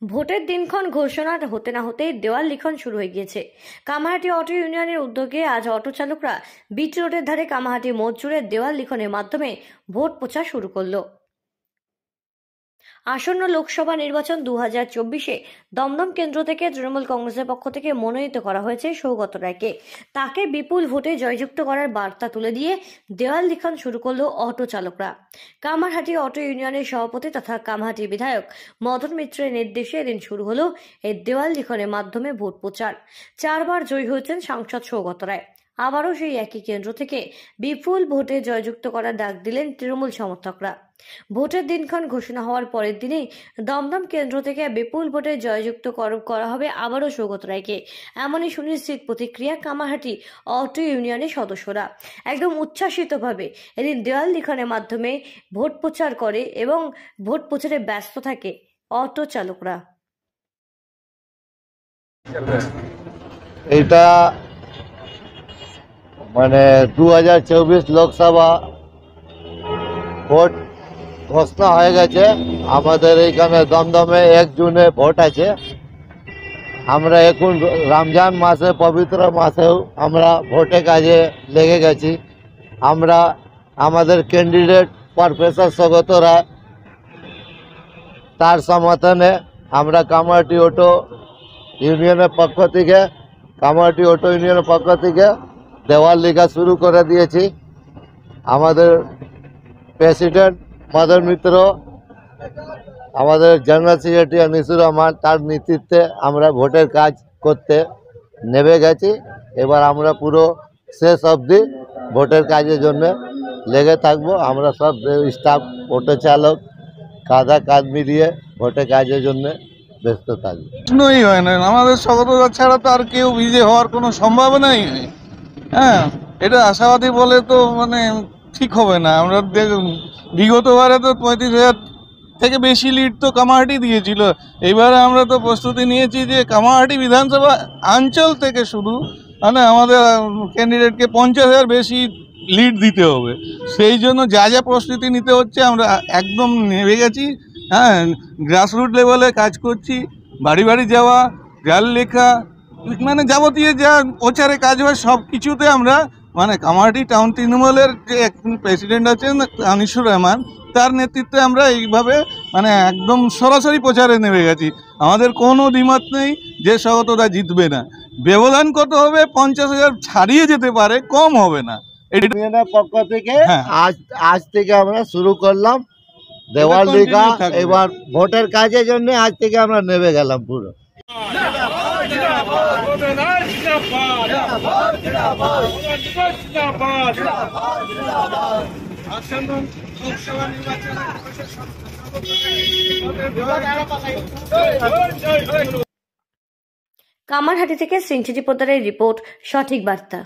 ভোটের দিনক্ষণ ঘোষণা হতে না হতেই দেওয়াল লিখন শুরু হয়ে গিয়েছে। কামারহাটি অটো ইউনিয়নের উদ্যোগে আজ অটো চালকরা বিটি রোডের ধারে কামারহাটি মোড় জুড়ে দেওয়াল লিখনের মাধ্যমে ভোট প্রচার শুরু করলো। আসন্ন লোকসভা নির্বাচন 2024-এ দমদম কেন্দ্র থেকে তৃণমূল কংগ্রেসের পক্ষ থেকে মনোনীত করা হয়েছে সৌগত রায়কে। তাকে বিপুল ভোটে জয়যুক্ত করার বার্তা তুলে দিয়ে দেওয়াল লিখন শুরু করলো অটো চালকরা। কামারহাটি অটো ইউনিয়নের সভাপতি তথা কামারহাটি বিধায়ক মদন মিত্রের নির্দেশে এদিন শুরু হলো এই দেওয়াল লিখনের মাধ্যমে ভোট প্রচার। 4 বার জয়ী হয়েছেন সাংসদ সৌগত রায়। আবারও সেই একই কেন্দ্র থেকে বিপুল ভোটে জয়যুক্ত করার ডাক দিলেন তৃণমূল সমর্থকরা। ভোটের দিনক্ষণ ঘোষণা হওয়ার পরের দিনেই দমদম কেন্দ্র থেকে বিপুল ভোটে জয়যুক্ত করা হবে আবারও সৌগত রায়কে, এমনই সুনিশ্চিত প্রতিক্রিয়া কামারহাটি অটো ইউনিয়নের সদস্যরা। একদম উচ্ছ্বাসিতভাবে এদিন দেওয়াল লিখনের মাধ্যমে ভোট প্রচার করে এবং ভোট প্রচারে ব্যস্ত থাকে অটো চালকরা। এটা মানে 2024 লোকসভা ভোট ঘোষণা হয়ে গেছে। আমাদের এইখানে দমদমে 1 জুনে ভোট আছে। আমরা এখন রমজান মাসে, পবিত্র মাসেও আমরা ভোটে কাজে লেগে গেছি। আমরা আমাদের ক্যান্ডিডেট প্রফেসর সৌগত রায়, তার সমর্থনে আমরা কামারহাটি অটো ইউনিয়নের পক্ষ থেকে দেওয়াল লেখা শুরু করে দিয়েছি। আমাদের প্রেসিডেন্ট মদন মিত্র, আমাদের জেনারেল সেক্রেটারি নিসুর রহমান, তার নেতৃত্বে আমরা ভোটের কাজ করতে নেমে গেছি। এবার আমরা পুরো শেষ অবধি ভোটের কাজের জন্য লেগে থাকবো। আমরা সব স্টাফ, অটো চালক কাঁধ মিলিয়ে ভোটের কাজের জন্য ব্যস্ত থাকবো। প্রশ্নই হয় না, আমাদের সৌগতদা ছাড়া তো আর কেউ বিজয়ী হওয়ার কোনো সম্ভাবনাই নেই। হ্যাঁ, এটা আশাবাদী বলে তো মানে ঠিক হবে না। আমরা বিগতবারে তো 35,000 থেকে বেশি লিড তো কামারহাটি দিয়েছিল। এইবারে আমরা তো প্রস্তুতি নিয়েছি যে কামারহাটি বিধানসভা অঞ্চল থেকে শুধু মানে আমাদের ক্যান্ডিডেটকে 50,000 বেশি লিড দিতে হবে। সেই জন্য যা প্রস্তুতি নিতে হচ্ছে আমরা একদম নেমে গেছি। হ্যাঁ, গ্রাসরুট লেভেলে কাজ করছি। বাড়ি বাড়ি যাওয়া, দেওয়াল লেখা, মানে যাবতীয় যা প্রচারে কাজ হয় সব কিছুতে আমরা মানে কামারহাটি টাউন তৃণমূলের যে প্রেসিডেন্ট আছেন নিসুর রহমান, তার নেতৃত্বে আমরা এইভাবে মানে একদম সরাসরি প্রচারে নেমে গেছি। আমাদের কোনো দ্বিমত নেই যে সৌগতদা জিতবে না। ব্যবধান কত হবে? 50,000 ছাড়িয়ে যেতে পারে, কম হবে না। ইউনিয়নের পক্ষ থেকে আজ থেকে আমরা শুরু করলাম দেওয়াল লেখা। এবার ভোটের কাজের জন্য আজ থেকে আমরা নেমে গেলাম পুরো। কামারহাটি থেকে সিনচিটি পোদ্দারের রিপোর্ট, সঠিক বার্তা।